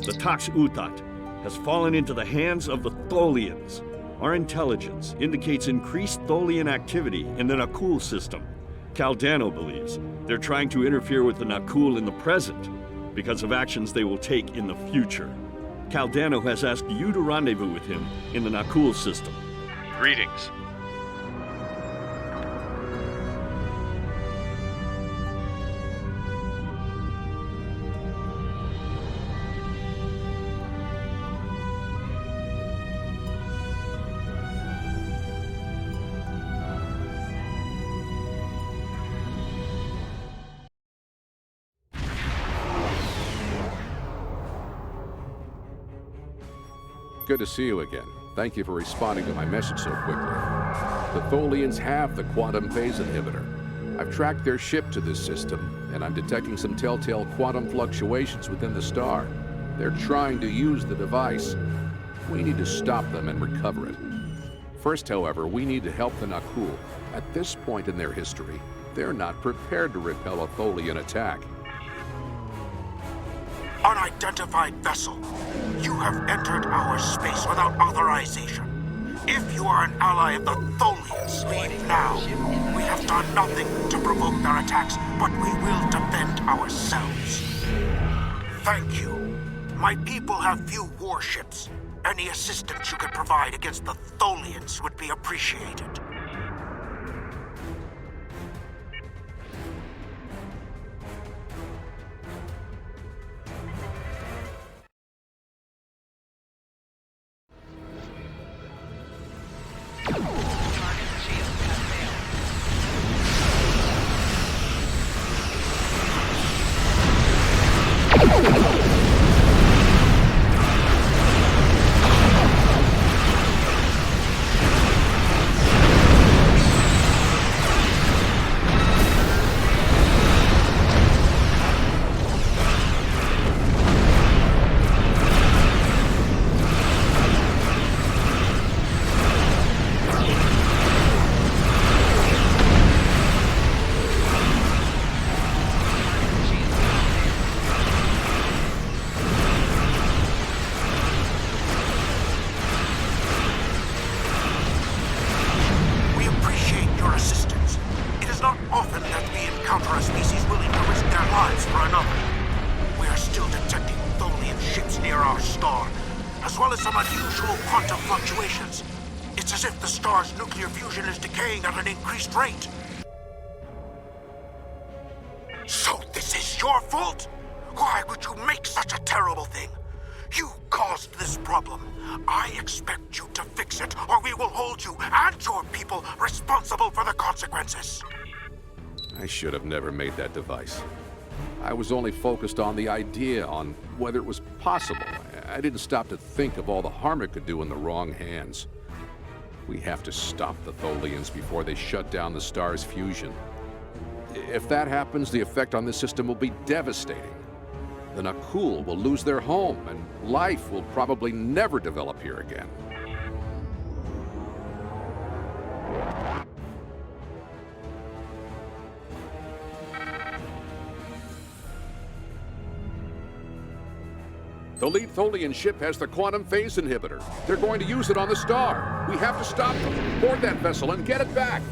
The Tax Utat has fallen into the hands of the Tholians. Our intelligence indicates increased Tholian activity in the Nakul system. Caldano believes they're trying to interfere with the Nakul in the present because of actions they will take in the future. Caldano has asked you to rendezvous with him in the Nakul system. Greetings. Good to see you again. Thank you for responding to my message so quickly. The Tholians have the quantum phase inhibitor. I've tracked their ship to this system, and I'm detecting some telltale quantum fluctuations within the star. They're trying to use the device. We need to stop them and recover it. First, however, we need to help the Nakul. At this point in their history, they're not prepared to repel a Tholian attack. Unidentified vessel. You have entered our space without authorization. If you are an ally of the Tholians, leave now. We have done nothing to provoke their attacks, but we will defend ourselves. Thank you. My people have few warships. Any assistance you could provide against the Tholians would be appreciated. Rate. So this is your fault? Why would you make such a terrible thing? You caused this problem. I expect you to fix it, or we will hold you and your people responsible for the consequences. I should have never made that device. I was only focused on the idea, on whether it was possible. I didn't stop to think of all the harm it could do in the wrong hands. We have to stop the Tholians before they shut down the star's fusion. If that happens, the effect on this system will be devastating. The Nakul will lose their home, and life will probably never develop here again. The lead Tholian ship has the quantum phase inhibitor. They're going to use it on the star. We have to stop them. Board that vessel and get it back.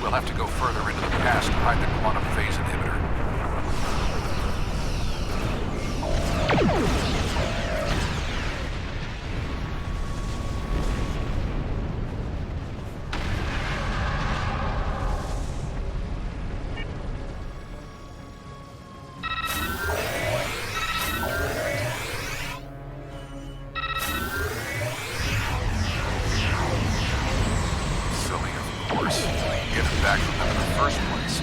We'll have to go further into the past to hide the quantum phase inhibitor. inhibitors. Get it back from them in the first place.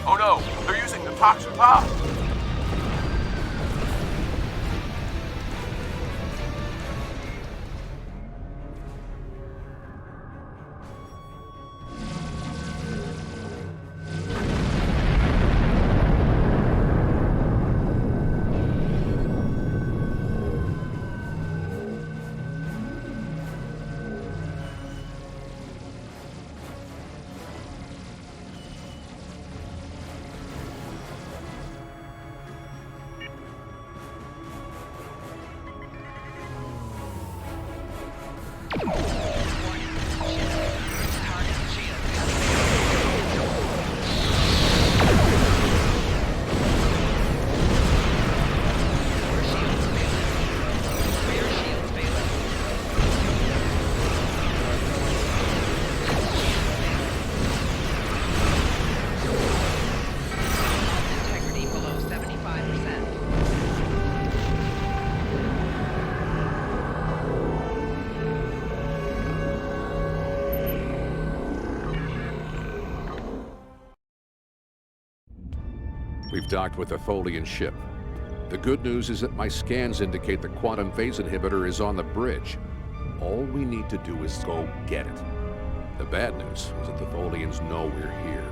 Oh no, they're using the toxin pod. We've docked with a Tholian ship. The good news is that my scans indicate the quantum phase inhibitor is on the bridge. All we need to do is go get it. The bad news is that the Tholians know we're here.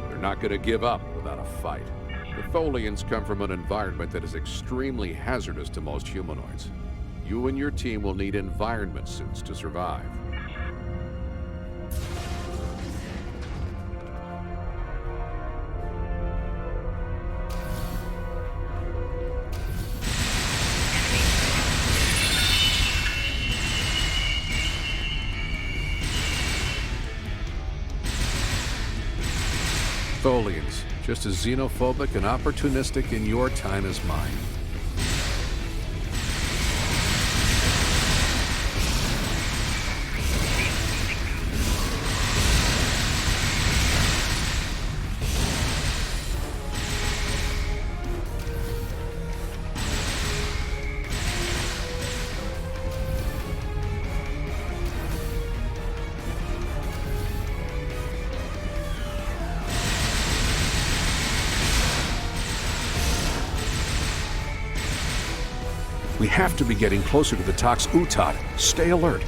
They're not going to give up without a fight. The Tholians come from an environment that is extremely hazardous to most humanoids. You and your team will need environment suits to survive. Tholians, just as xenophobic and opportunistic in your time as mine. We have to be getting closer to the Tox Utat. Stay alert.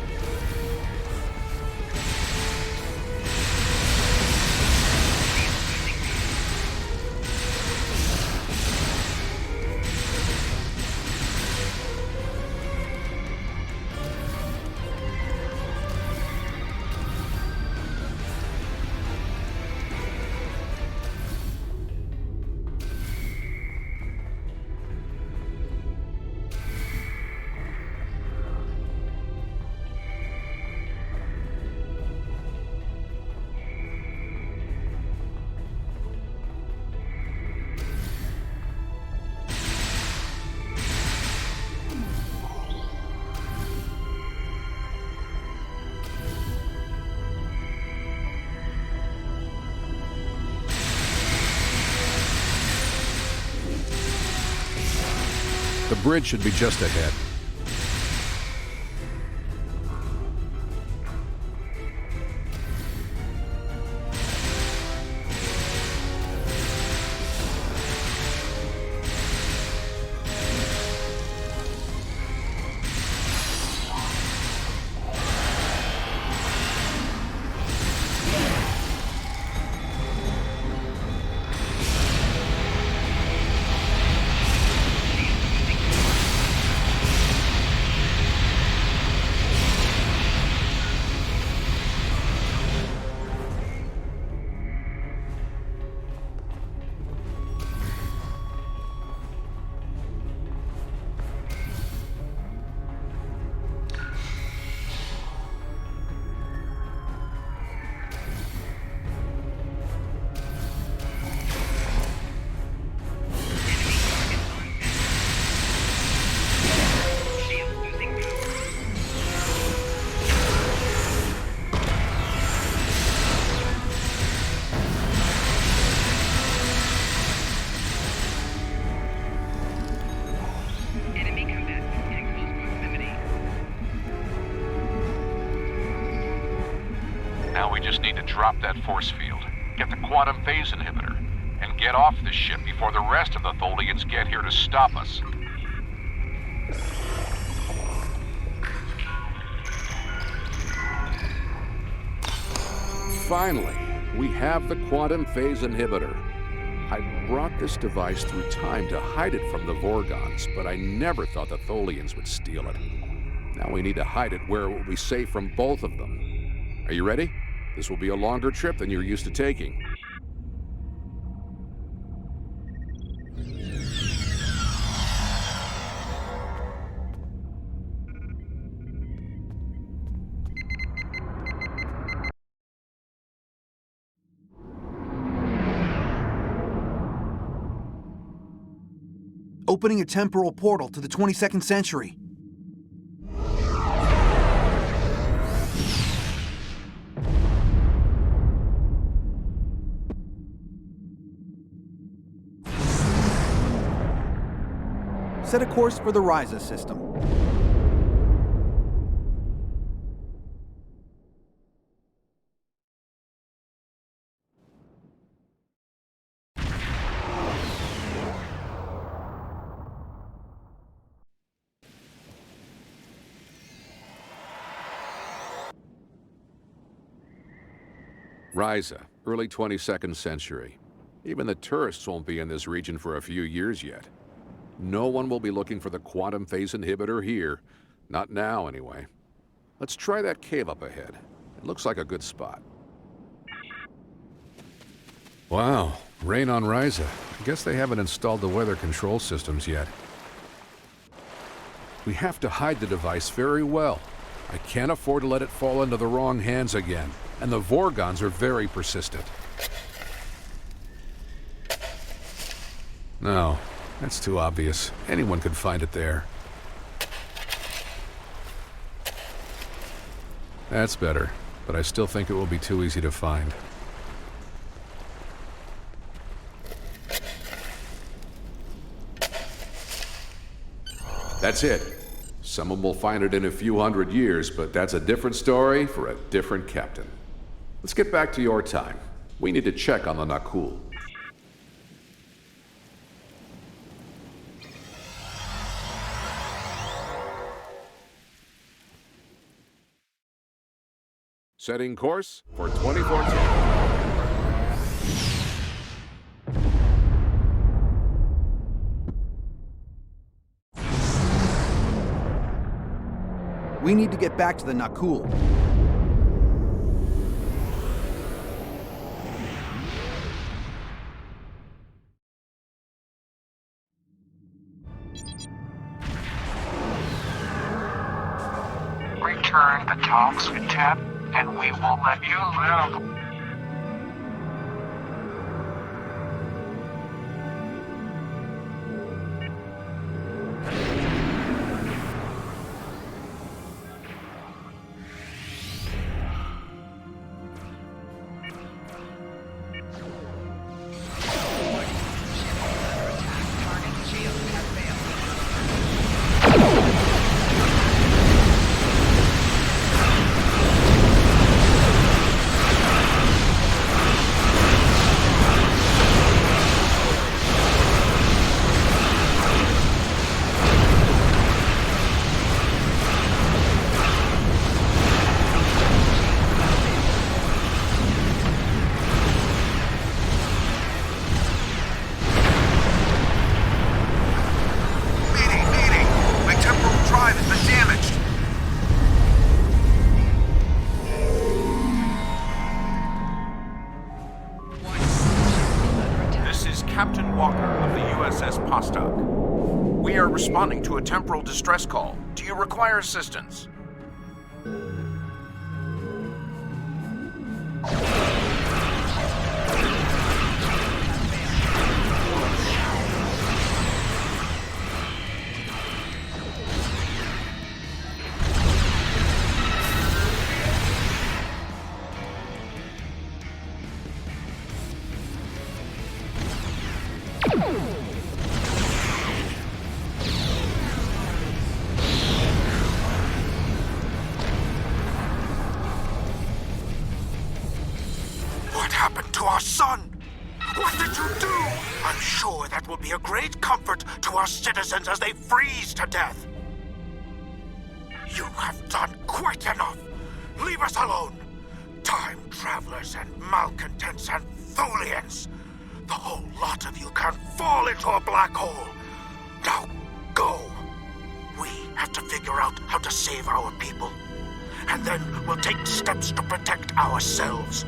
bridge should be just ahead. Now we just need to drop that force field, get the quantum phase inhibitor, and get off this ship before the rest of the Tholians get here to stop us. Finally, we have the quantum phase inhibitor. I brought this device through time to hide it from the Vorgons, but I never thought the Tholians would steal it. Now we need to hide it where it will be safe from both of them. Are you ready? This will be a longer trip than you're used to taking. Opening a temporal portal to the 22nd century. Set a course for the Ryza system. Ryza, early 22nd century. Even the tourists won't be in this region for a few years yet. No one will be looking for the quantum phase inhibitor here. Not now, anyway. Let's try that cave up ahead. It looks like a good spot. Wow, rain on Ryza. I guess they haven't installed the weather control systems yet. We have to hide the device very well. I can't afford to let it fall into the wrong hands again. And the Vorgons are very persistent. No, that's too obvious. Anyone could find it there. That's better, but I still think it will be too easy to find. That's it. Someone will find it in a few hundred years, but that's a different story for a different captain. Let's get back to your time. We need to check on the Nakul. Setting course for 2014. We need to get back to the Nakul. Return the talks, Ted, and we will let you live. Captain Walker of the USS Postok. We are responding to a temporal distress call. Do you require assistance? What happened to our son? What did you do? I'm sure that will be a great comfort to our citizens as they freeze to death. You have done quite enough. Leave us alone. Time travelers and malcontents and Tholians. The whole lot of you can fall into a black hole. Now, go. We have to figure out how to save our people. And then we'll take steps to protect ourselves.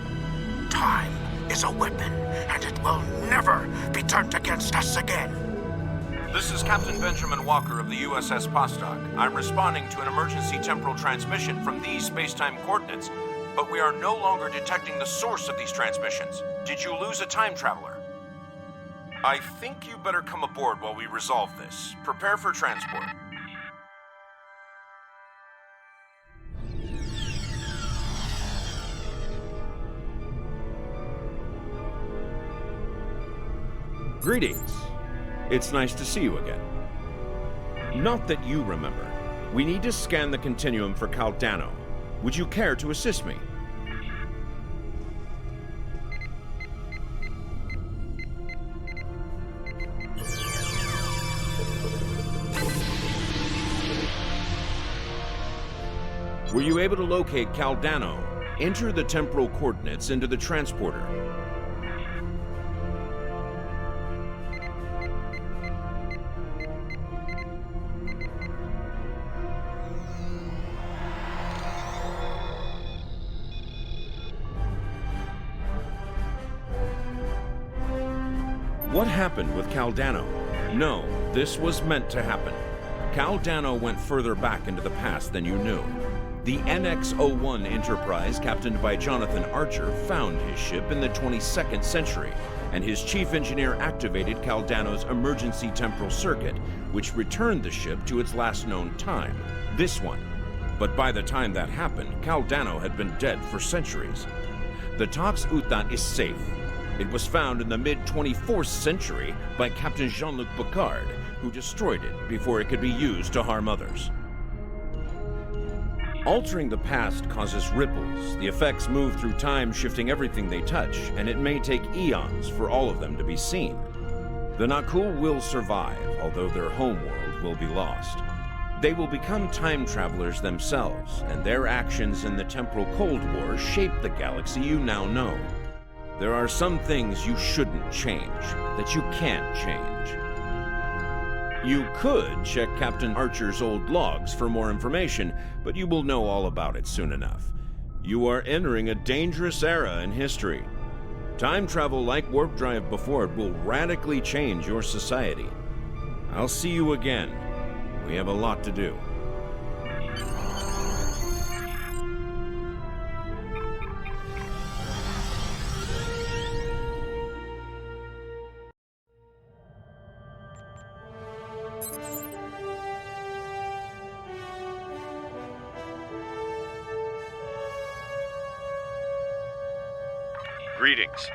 Time is a weapon, and it will never be turned against us again. This is Captain Benjamin Walker of the USS Postok. I'm responding to an emergency temporal transmission from these space-time coordinates, but we are no longer detecting the source of these transmissions. Did you lose a time traveler? I think you better come aboard while we resolve this. Prepare for transport. Greetings. It's nice to see you again. Not that you remember. We need to scan the continuum for Caldano. Would you care to assist me? Were you able to locate Caldano? Enter the temporal coordinates into the transporter. What happened with Caldano? No, this was meant to happen. Caldano went further back into the past than you knew. The NX-01 Enterprise, captained by Jonathan Archer, found his ship in the 22nd century, and his chief engineer activated Caldano's emergency temporal circuit, which returned the ship to its last known time, this one. But by the time that happened, Caldano had been dead for centuries. The Tox Utan is safe. It was found in the mid-24th century by Captain Jean-Luc Picard, who destroyed it before it could be used to harm others. Altering the past causes ripples. The effects move through time, shifting everything they touch, and it may take eons for all of them to be seen. The Nakul will survive, although their homeworld will be lost. They will become time travelers themselves, and their actions in the temporal Cold War shape the galaxy you now know. There are some things you shouldn't change, that you can't change. You could check Captain Archer's old logs for more information, but you will know all about it soon enough. You are entering a dangerous era in history. Time travel like warp drive before it will radically change your society. I'll see you again. We have a lot to do. Greetings.